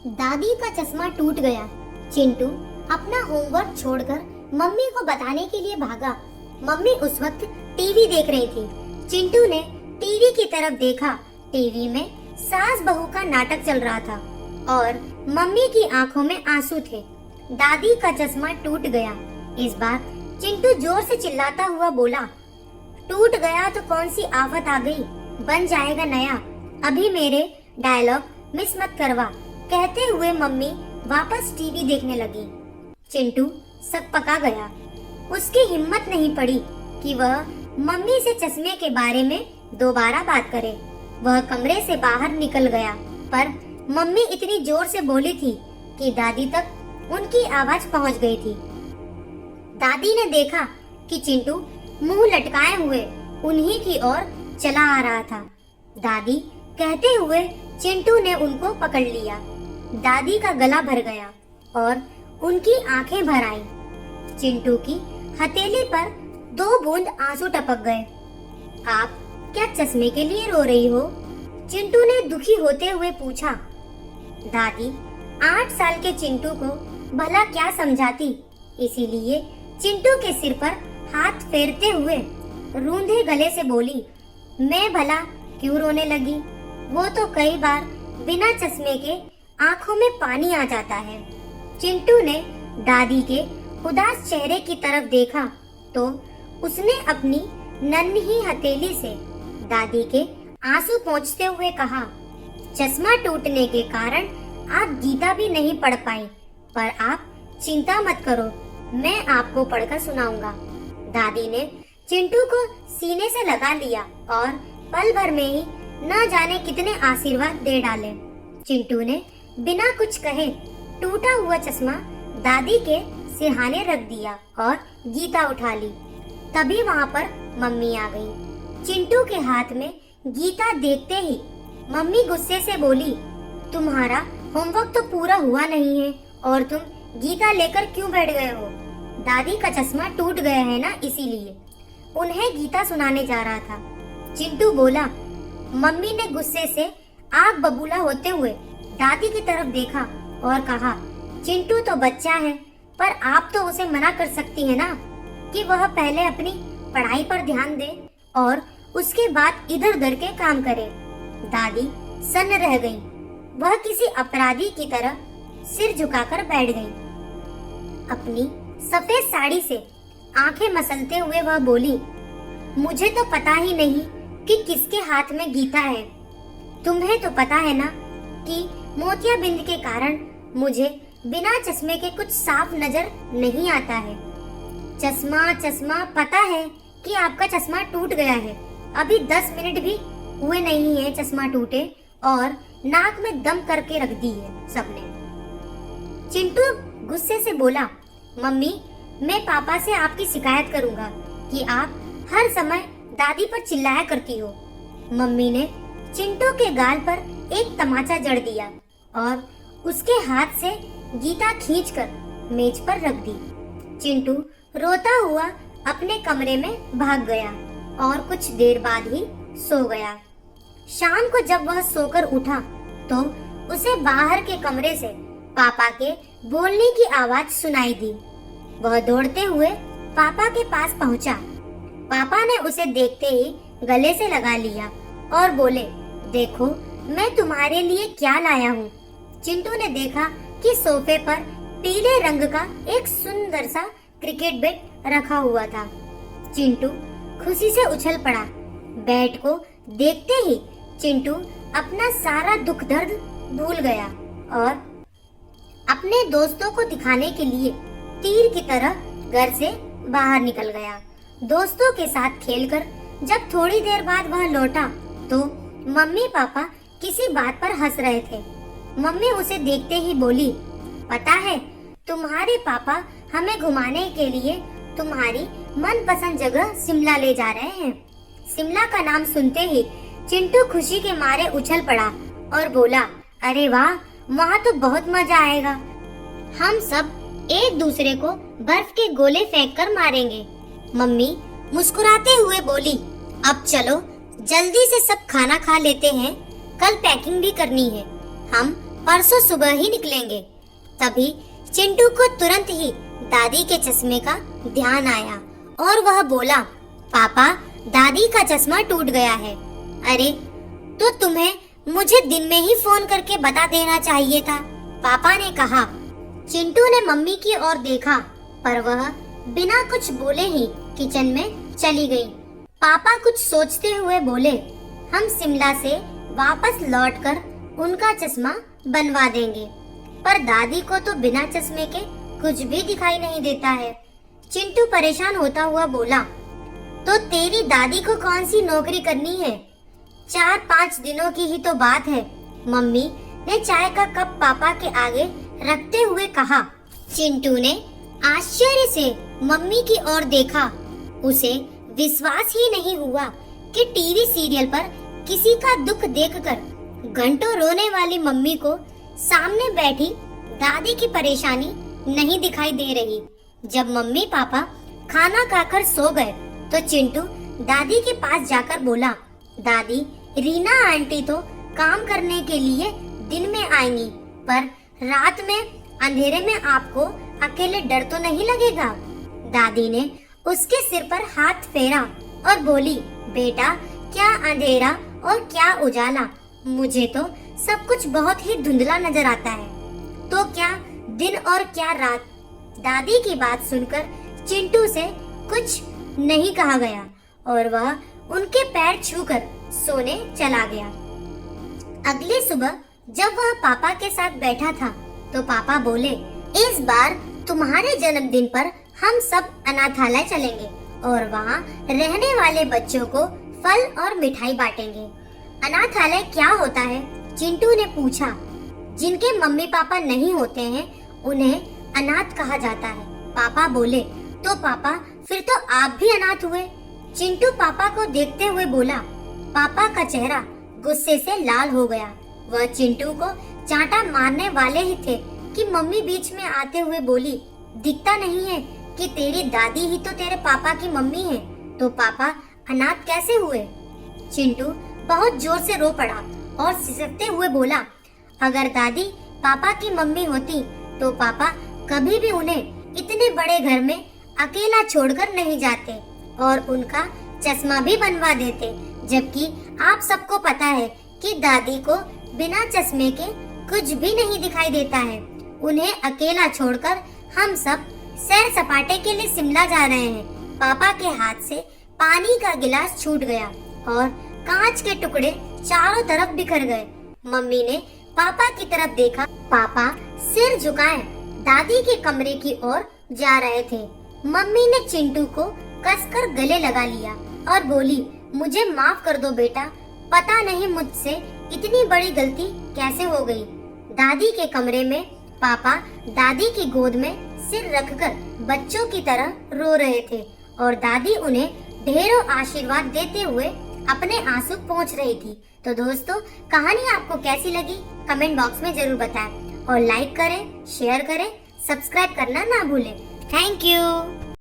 दादी का चश्मा टूट गया। चिंटू अपना होमवर्क छोड़कर मम्मी को बताने के लिए भागा। मम्मी उस वक्त टीवी देख रही थी। चिंटू ने टीवी की तरफ देखा। टीवी में सास बहू का नाटक चल रहा था और मम्मी की आंखों में आंसू थे। दादी का चश्मा टूट गया। इस बार चिंटू जोर से चिल्लाता हुआ बोला, टूट गया तो कौन सी आफत आ गई, बन जाएगा नया। अभी मेरे डायलॉग मिस मत करवा। कहते हुए मम्मी वापस टीवी देखने लगी। चिंटू सकपका गया। उसकी हिम्मत नहीं पड़ी कि वह मम्मी से चश्मे के बारे में दोबारा बात करे। वह कमरे से बाहर निकल गया, पर मम्मी इतनी जोर से बोली थी कि दादी तक उनकी आवाज पहुंच गई थी। दादी ने देखा कि चिंटू मुंह लटकाए हुए उन्हीं की ओर चला आ रहा था। दादी कहते हुए चिंटू ने उनको पकड़ लिया। दादी का गला भर गया और उनकी आंखें भर आईं। चिंटू की हथेली पर 2 बूंद आंसू टपक गए। आप क्या चश्मे के लिए रो रही हो? चिंटू ने दुखी होते हुए पूछा। दादी 8 साल के चिंटू को भला क्या समझाती, इसीलिए चिंटू के सिर पर हाथ फेरते हुए रूंधे गले से बोली, मैं भला क्यों रोने लगी? वो तो कई बार बिना चश्मे के आंखों में पानी आ जाता है। चिंटू ने दादी के उदास चेहरे की तरफ देखा तो उसने अपनी नन्ही हथेली से दादी के आंसू पोंछते हुए कहा, चश्मा टूटने के कारण आप गीता भी नहीं पढ़ पाई, पर आप चिंता मत करो, मैं आपको पढ़कर सुनाऊंगा। दादी ने चिंटू को सीने से लगा लिया और पल भर में ही न जाने कितने आशीर्वाद दे डाले। चिंटू ने बिना कुछ कहे टूटा हुआ चश्मा दादी के सिरहाने रख दिया और गीता उठा ली। तभी वहाँ पर मम्मी आ गई। चिंटू के हाथ में गीता देखते ही मम्मी गुस्से से बोली, तुम्हारा होमवर्क तो पूरा हुआ नहीं है और तुम गीता लेकर क्यों बैठ गए हो? दादी का चश्मा टूट गया है ना, इसीलिए। उन्हें गीता सुनाने जा रहा था। चिंटू बोला। मम्मी ने गुस्से से आग बबूला होते हुए दादी की तरफ देखा और कहा, चिंटू तो बच्चा है, पर आप तो उसे मना कर सकती है ना कि वह पहले अपनी पढ़ाई पर ध्यान दे और उसके बाद इधर उधर के काम करे। दादी सन्न रह गई। वह किसी अपराधी की तरह सिर झुकाकर बैठ गई। अपनी सफेद साड़ी से आंखें मसलते हुए वह बोली, मुझे तो पता ही नहीं कि किसके हाथ में गीता है। तुम्हें तो पता है ना कि मोतियाबिंद के कारण मुझे बिना चश्मे के कुछ साफ नजर नहीं आता है। चश्मा चश्मा, पता है कि आपका चश्मा टूट गया है। अभी 10 मिनट भी हुए नहीं है चश्मा टूटे और नाक में दम करके रख दी है सबने। चिंटू गुस्से से बोला, मम्मी मैं पापा से आपकी शिकायत करूंगा कि आप हर समय दादी पर चिल्लाया करती हो। मम्मी ने चिंटू के गाल पर एक तमाचा जड़ दिया और उसके हाथ से गीता खींचकर मेज पर रख दी। चिंटू रोता हुआ अपने कमरे में भाग गया और कुछ देर बाद ही सो गया। शाम को जब वह सोकर उठा तो उसे बाहर के कमरे से पापा के बोलने की आवाज सुनाई दी। वह दौड़ते हुए पापा के पास पहुंचा। पापा ने उसे देखते ही गले से लगा लिया और बोले, देखो मैं तुम्हारे लिए क्या लाया हूँ। चिंटू ने देखा कि सोफे पर पीले रंग का एक सुंदर सा क्रिकेट बैट रखा हुआ था। चिंटू खुशी से उछल पड़ा। बैट को देखते ही चिंटू अपना सारा दुख दर्द भूल गया और अपने दोस्तों को दिखाने के लिए तीर की तरह घर से बाहर निकल गया। दोस्तों के साथ खेलकर जब थोड़ी देर बाद वह लौटा तो मम्मी पापा किसी बात पर हंस रहे थे। मम्मी उसे देखते ही बोली, पता है तुम्हारे पापा हमें घुमाने के लिए तुम्हारी मनपसंद जगह शिमला ले जा रहे हैं। शिमला का नाम सुनते ही चिंटू खुशी के मारे उछल पड़ा और बोला, अरे वाह, वहाँ तो बहुत मजा आएगा। हम सब एक दूसरे को बर्फ के गोले फेंक कर मारेंगे। मम्मी मुस्कुराते हुए बोली, अब चलो जल्दी से सब खाना खा लेते हैं, कल पैकिंग भी करनी है। हम परसों सुबह ही निकलेंगे। तभी चिंटू को तुरंत ही दादी के चश्मे का ध्यान आया और वह बोला, पापा, दादी का चश्मा टूट गया है। अरे, तो तुम्हें मुझे दिन में ही फोन करके बता देना चाहिए था, पापा ने कहा। चिंटू ने मम्मी की ओर देखा, पर वह बिना कुछ बोले ही किचन में चली गई। पापा कुछ सोचते हुए बोले, हम शिमला से वापस लौटकर उनका चश्मा बनवा देंगे, पर दादी को तो बिना चश्मे के कुछ भी दिखाई नहीं देता है। चिंटू परेशान होता हुआ बोला, तो तेरी दादी को कौन सी नौकरी करनी है? 4-5 दिनों की ही तो बात है, मम्मी ने चाय का कप पापा के आगे रखते हुए कहा। चिंटू ने आश्चर्य से मम्मी की ओर देखा। उसे विश्वास ही नहीं हुआ कि टीवी सीरियल पर किसी का दुख देखकर घंटों रोने वाली मम्मी को सामने बैठी दादी की परेशानी नहीं दिखाई दे रही। जब मम्मी पापा खाना खाकर सो गए तो चिंटू दादी के पास जाकर बोला, दादी, रीना आंटी तो काम करने के लिए दिन में आएंगी, पर रात में अंधेरे में आपको अकेले डर तो नहीं लगेगा? दादी ने उसके सिर पर हाथ फेरा और बोली, बेटा, क्या अंधेरा और क्या उजाला, मुझे तो सब कुछ बहुत ही धुंधला नजर आता है। तो क्या दिन और क्या रात? दादी की बात सुनकर चिंटू से कुछ नहीं कहा गया और वह उनके पैर छूकर सोने चला गया। अगली सुबह जब वह पापा के साथ बैठा था तो पापा बोले, इस बार तुम्हारे जन्मदिन पर हम सब अनाथालय चलेंगे और वहाँ रहने वाले बच्चों को फल और मिठाई बांटेंगे। अनाथालय क्या होता है? चिंटू ने पूछा। जिनके मम्मी पापा नहीं होते हैं उन्हें अनाथ कहा जाता है, पापा बोले। तो पापा, फिर तो आप भी अनाथ हुए? चिंटू पापा को देखते हुए बोला। पापा का चेहरा गुस्से से लाल हो गया। वह चिंटू को चांटा मारने वाले ही थे कि मम्मी बीच में आते हुए बोली, दिखता नहीं है कि तेरी दादी ही तो तेरे पापा की मम्मी है, तो पापा अनाथ कैसे हुए? चिंटू बहुत जोर से रो पड़ा और सिसकते हुए बोला, अगर दादी पापा की मम्मी होती तो पापा कभी भी उन्हें इतने बड़े घर में अकेला छोड़कर नहीं जाते और उनका चश्मा भी बनवा देते, जबकि आप सबको पता है कि दादी को बिना चश्मे के कुछ भी नहीं दिखाई देता है। उन्हें अकेला छोड़कर हम सब सैर सपाटे के लिए शिमला जा रहे हैं। पापा के हाथ से पानी का गिलास छूट गया और कांच के टुकड़े चारों तरफ बिखर गए। मम्मी ने पापा की तरफ देखा। पापा सिर झुकाए दादी के कमरे की ओर जा रहे थे। मम्मी ने चिंटू को कसकर गले लगा लिया और बोली, मुझे माफ कर दो बेटा, पता नहीं मुझसे इतनी बड़ी गलती कैसे हो गई। दादी के कमरे में पापा दादी की गोद में सिर रखकर बच्चों की तरह रो रहे थे और दादी उन्हें ढेरों आशीर्वाद देते हुए अपने आंसू पोंछ रही थी। तो दोस्तों, कहानी आपको कैसी लगी कमेंट बॉक्स में जरूर बताएं और लाइक करें, शेयर करें, सब्सक्राइब करना ना भूलें। Thank you.